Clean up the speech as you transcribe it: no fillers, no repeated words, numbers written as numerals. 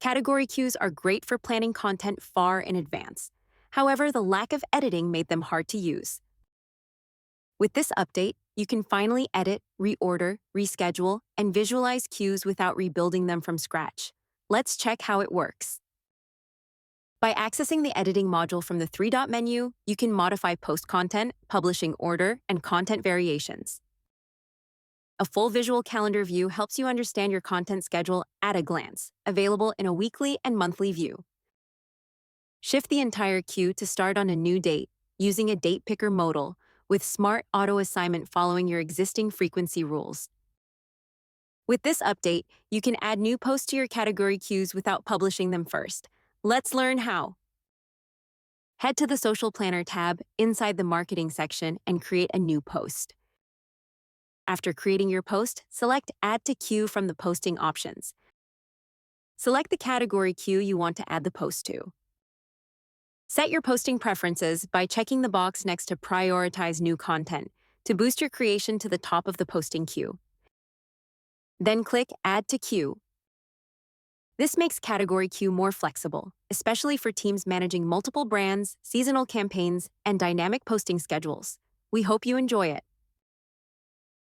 Category queues are great for planning content far in advance. However, the lack of editing made them hard to use. With this update, you can finally edit, reorder, reschedule, and visualize queues without rebuilding them from scratch. Let's check how it works. By accessing the editing module from the three-dot menu, you can modify post content, publishing order, and content variations. A full visual calendar view helps you understand your content schedule at a glance, available in a weekly and monthly view. Shift the entire queue to start on a new date using a date picker modal with smart auto-assignment following your existing frequency rules. With this update, you can add new posts to your category queues without publishing them first. Let's learn how. Head to the Social Planner tab inside the Marketing section and create a new post. After creating your post, select Add to Queue from the posting options. Select the category queue you want to add the post to. Set your posting preferences by checking the box next to Prioritize New Content to boost your creation to the top of the posting queue. Then click Add to Queue. This makes category queue more flexible, especially for teams managing multiple brands, seasonal campaigns, and dynamic posting schedules. We hope you enjoy it.